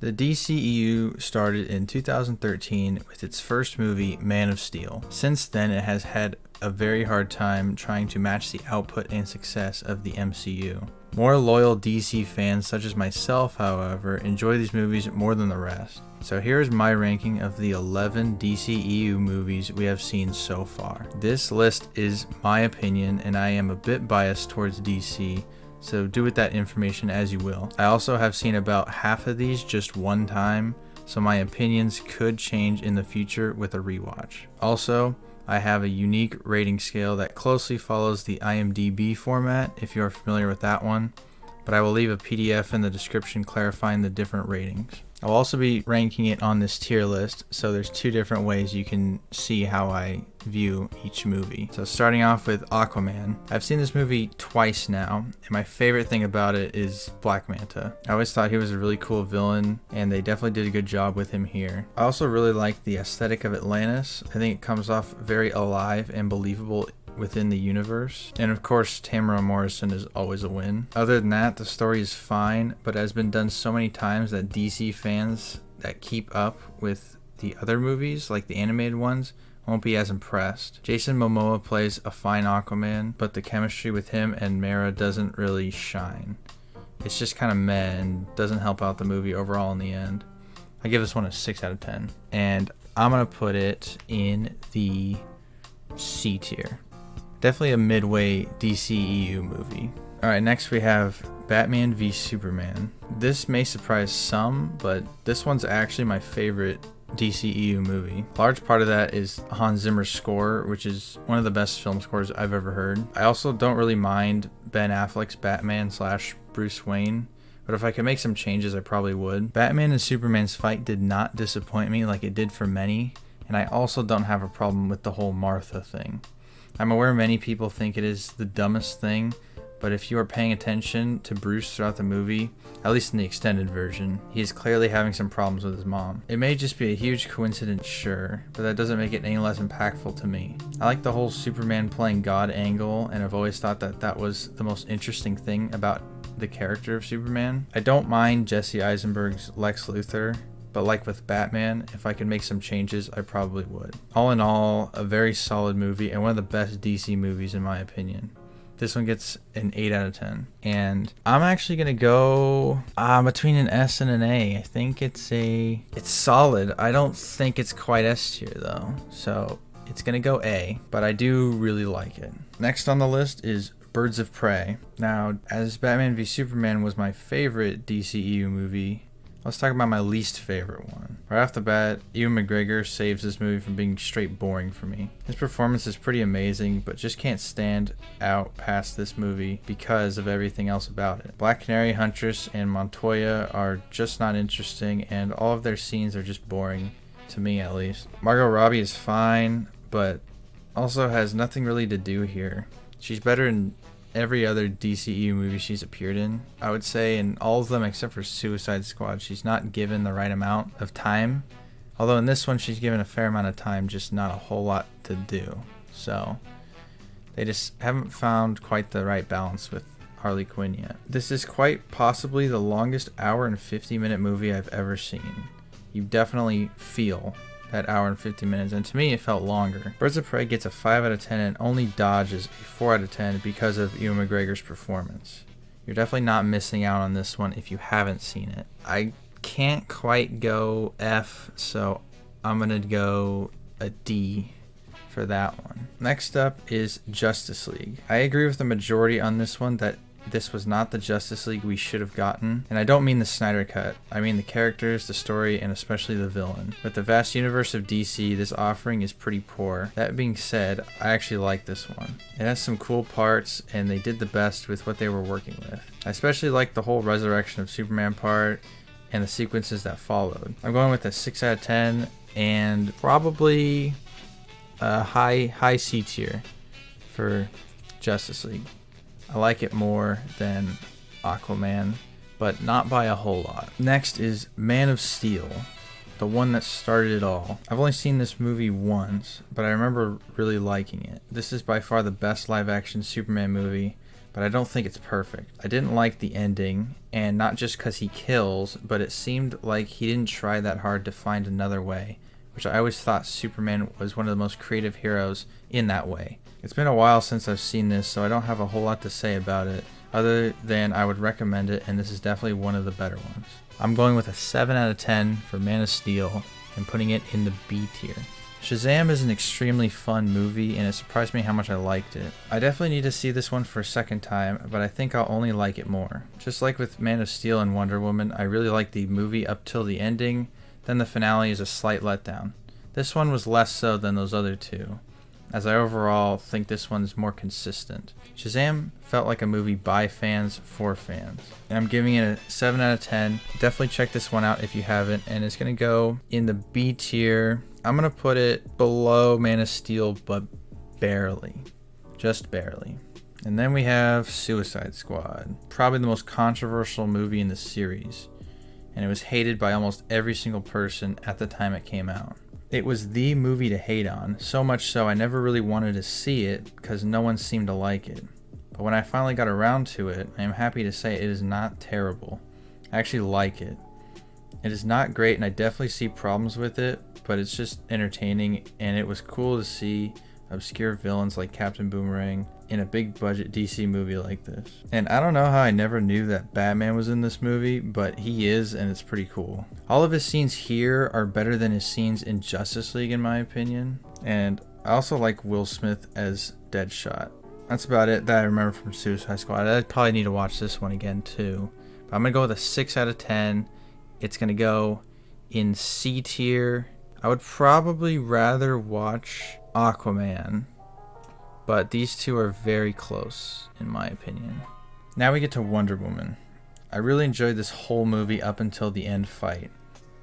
The DCEU started in 2013 with its first movie, Man of Steel. Since then, it has had a very hard time trying to match the output and success of the MCU. More loyal DC fans such as myself, however, enjoy these movies more than the rest. So here is my ranking of the 11 DCEU movies we have seen so far. This list is my opinion, and I am a bit biased towards DC, so do with that information as you will. I also have seen about half of these just one time, so my opinions could change in the future with a rewatch. Also, I have a unique rating scale that closely follows the IMDb format if you are familiar with that one, but I will leave a PDF in the description clarifying the different ratings. I'll also be ranking it on this tier list, so there's two different ways you can see how I view each movie. So starting off with Aquaman. I've seen this movie twice now, and my favorite thing about it is Black Manta. I always thought he was a really cool villain, and they definitely did a good job with him here. I also really like the aesthetic of Atlantis. I think it comes off very alive and believable within the universe. And of course, Tamara Morrison is always a win. Other than that, the story is fine, but has been done so many times that DC fans that keep up with the other movies, like the animated ones, won't be as impressed. Jason Momoa plays a fine Aquaman, but the chemistry with him and Mera doesn't really shine. It's just kind of meh and doesn't help out the movie overall in the end. I give this one a 6 out of 10. And I'm going to put it in the C tier. Definitely a midway DCEU movie. Alright, next we have Batman v Superman. This may surprise some, but this one's actually my favorite DCEU movie. A large part of that is Hans Zimmer's score, which is one of the best film scores I've ever heard. I also don't really mind Ben Affleck's Batman / Bruce Wayne, but if I could make some changes, I probably would. Batman and Superman's fight did not disappoint me like it did for many, and I also don't have a problem with the whole Martha thing. I'm aware many people think it is the dumbest thing, but if you are paying attention to Bruce throughout the movie, at least in the extended version, he is clearly having some problems with his mom. It may just be a huge coincidence, sure, but that doesn't make it any less impactful to me. I like the whole Superman playing God angle, and I've always thought that that was the most interesting thing about the character of Superman. I don't mind Jesse Eisenberg's Lex Luthor, but like with Batman, if I could make some changes, I probably would. All in all, a very solid movie and one of the best DC movies in my opinion. This one gets an 8 out of 10. And I'm actually going to go between an S and an A. I think it's solid. I don't think it's quite S tier though. So it's going to go A, but I do really like it. Next on the list is Birds of Prey. Now, as Batman v Superman was my favorite DCEU movie, let's talk about my least favorite one. Right off the bat, Ewan McGregor saves this movie from being straight boring for me. His performance is pretty amazing, but just can't stand out past this movie because of everything else about it. Black Canary, Huntress, and Montoya are just not interesting, and all of their scenes are just boring, to me at least. Margot Robbie is fine, but also has nothing really to do here. She's better in every other DCEU movie she's appeared in. I would say in all of them except for Suicide Squad, she's not given the right amount of time. Although in this one she's given a fair amount of time, just not a whole lot to do. So they just haven't found quite the right balance with Harley Quinn yet. This is quite possibly the longest hour and 50-minute movie I've ever seen. You definitely feel that hour and 50 minutes, and to me it felt longer. Birds of Prey gets a 5 out of 10 and only dodges a 4 out of 10 because of Ewan McGregor's performance. You're definitely not missing out on this one if you haven't seen it. I can't quite go F, so I'm gonna go a D for that one. Next up is Justice League. I agree with the majority on this one that this was not the Justice League we should have gotten, and I don't mean the Snyder cut. I mean the characters, the story, and especially the villain. With the vast universe of DC, this offering is pretty poor. That being said, I actually like this one. It has some cool parts, and they did the best with what they were working with. I especially like the whole resurrection of Superman part and the sequences that followed. I'm going with a 6 out of 10 and probably a high C tier for Justice League. I like it more than Aquaman, but not by a whole lot. Next is Man of Steel, the one that started it all. I've only seen this movie once, but I remember really liking it. This is by far the best live-action Superman movie but I don't think it's perfect. I didn't like the ending, and not just because he kills, but it seemed like he didn't try that hard to find another way, which I always thought Superman was one of the most creative heroes in that way. It's been a while since I've seen this, so I don't have a whole lot to say about it, other than I would recommend it, and this is definitely one of the better ones. I'm going with a 7 out of 10 for Man of Steel, and putting it in the B tier. Shazam is an extremely fun movie, and it surprised me how much I liked it. I definitely need to see this one for a second time, but I think I'll only like it more. Just like with Man of Steel and Wonder Woman, I really liked the movie up till the ending, then the finale is a slight letdown. This one was less so than those other two, as I overall think this one's more consistent. Shazam felt like a movie by fans for fans, and I'm giving it a 7 out of 10. Definitely check this one out if you haven't, and it's going to go in the B tier. I'm going to put it below Man of Steel, but barely. Just barely. And then we have Suicide Squad, probably the most controversial movie in the series, and it was hated by almost every single person at the time it came out. It was the movie to hate on, so much so I never really wanted to see it because no one seemed to like it. But when I finally got around to it, I am happy to say it is not terrible. I actually like it. It is not great, and I definitely see problems with it, but it's just entertaining, and it was cool to see obscure villains like Captain Boomerang in a big budget DC movie like this. And I don't know how I never knew that Batman was in this movie, but he is, and it's pretty cool. All of his scenes here are better than his scenes in Justice League in my opinion, and I also like Will Smith as Deadshot. That's about it that I remember from Suicide Squad. I probably need to watch this one again too. But I'm going to go with a 6 out of 10. It's going to go in C tier. I would probably rather watch Aquaman, but these two are very close in my opinion. Now we get to Wonder Woman. I really enjoyed this whole movie up until the end fight.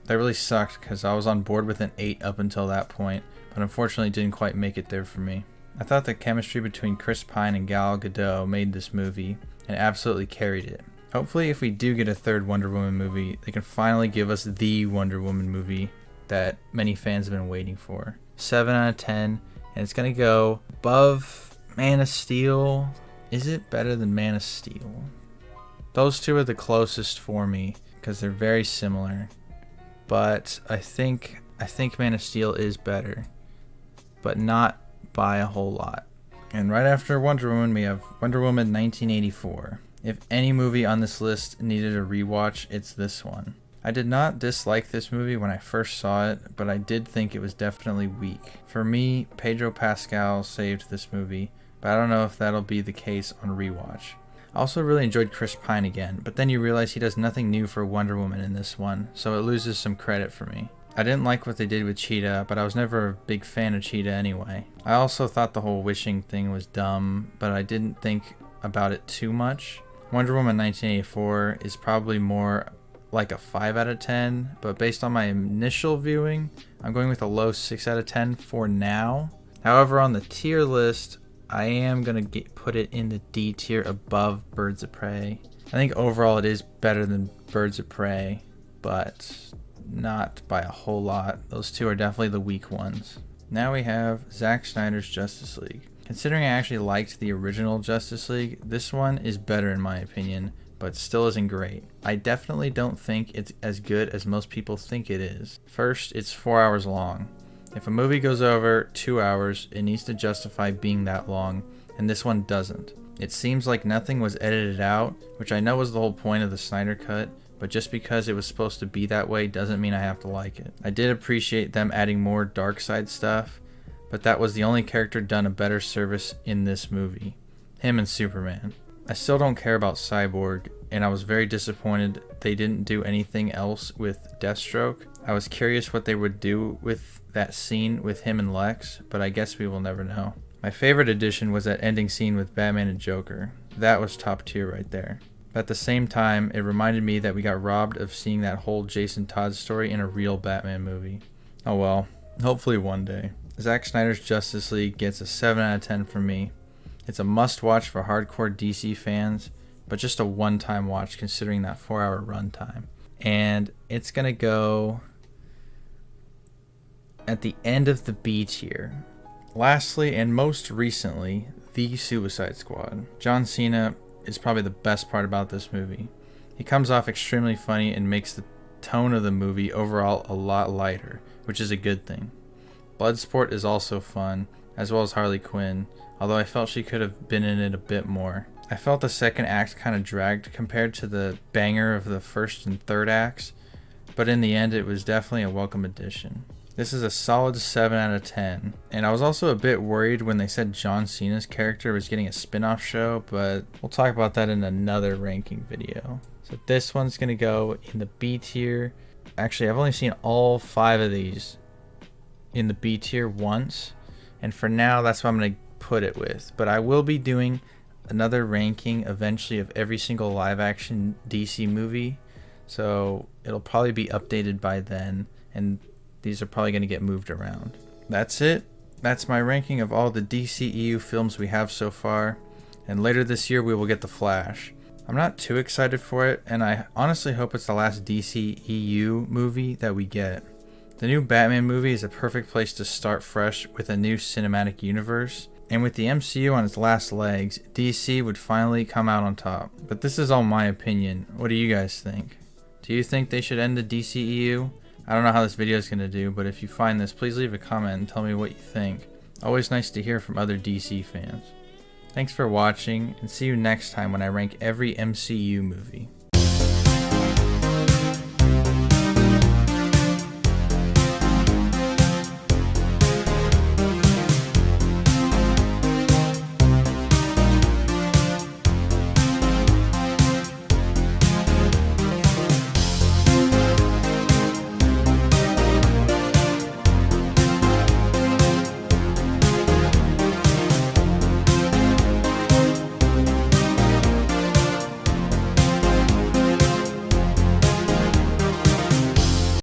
That really sucked because I was on board with an 8 up until that point, but unfortunately didn't quite make it there for me. I thought the chemistry between Chris Pine and Gal Gadot made this movie and absolutely carried it. Hopefully if we do get a third Wonder Woman movie, they can finally give us the Wonder Woman movie that many fans have been waiting for. 7 out of 10, and it's going to go above Man of Steel. Is it better than Man of Steel? Those two are the closest for me because they're very similar, but I think Man of Steel is better, but not by a whole lot. And right after Wonder Woman, we have Wonder Woman 1984. If any movie on this list needed a rewatch, it's this one. I did not dislike this movie when I first saw it, but I did think it was definitely weak. For me, Pedro Pascal saved this movie, but I don't know if that'll be the case on rewatch. I also really enjoyed Chris Pine again, but then you realize he does nothing new for Wonder Woman in this one, so it loses some credit for me. I didn't like what they did with Cheetah, but I was never a big fan of Cheetah anyway. I also thought the whole wishing thing was dumb, but I didn't think about it too much. Wonder Woman 1984 is probably more like a 5 out of 10, but based on my initial viewing, I'm going with a low 6 out of 10 for now. However, on the tier list, I am going to put it in the D tier above Birds of Prey. I think overall it is better than Birds of Prey, but not by a whole lot. Those two are definitely the weak ones. Now we have Zack Snyder's Justice League. Considering I actually liked the original Justice League, this one is better in my opinion, but still isn't great. I definitely don't think it's as good as most people think it is. First, it's 4 hours long. If a movie goes over 2 hours, it needs to justify being that long, and this one doesn't. It seems like nothing was edited out, which I know was the whole point of the Snyder Cut, but just because it was supposed to be that way doesn't mean I have to like it. I did appreciate them adding more dark side stuff, but that was the only character done a better service in this movie. Him and Superman. I still don't care about Cyborg, and I was very disappointed they didn't do anything else with Deathstroke. I was curious what they would do with that scene with him and Lex, but I guess we will never know. My favorite addition was that ending scene with Batman and Joker. That was top tier right there. But at the same time, it reminded me that we got robbed of seeing that whole Jason Todd story in a real Batman movie. Oh well, hopefully one day. Zack Snyder's Justice League gets a 7 out of 10 from me. It's a must-watch for hardcore DC fans, but just a one-time watch considering that 4-hour runtime. And it's going to go at the end of the B tier. Lastly, and most recently, The Suicide Squad. John Cena is probably the best part about this movie. He comes off extremely funny and makes the tone of the movie overall a lot lighter, which is a good thing. Bloodsport is also fun, as well as Harley Quinn, although I felt she could have been in it a bit more. I felt the second act kind of dragged compared to the banger of the first and third acts, but in the end it was definitely a welcome addition. This is a solid 7 out of 10, and I was also a bit worried when they said John Cena's character was getting a spin-off show, but we'll talk about that in another ranking video. So this one's going to go in the B tier. Actually, I've only seen all 5 of these in the B tier once, and for now that's what I'm going to put it with. But I will be doing another ranking eventually of every single live action DC movie, so it'll probably be updated by then, and these are probably going to get moved around. That's it. That's my ranking of all the DCEU films we have so far, and later this year we will get The Flash. I'm not too excited for it, and I honestly hope it's the last DCEU movie that we get. The new Batman movie is a perfect place to start fresh with a new cinematic universe, and with the MCU on its last legs, DC would finally come out on top. But this is all my opinion. What do you guys think? Do you think they should end the DCEU? I don't know how this video is going to do, but if you find this, please leave a comment and tell me what you think. Always nice to hear from other DC fans. Thanks for watching, and see you next time when I rank every MCU movie.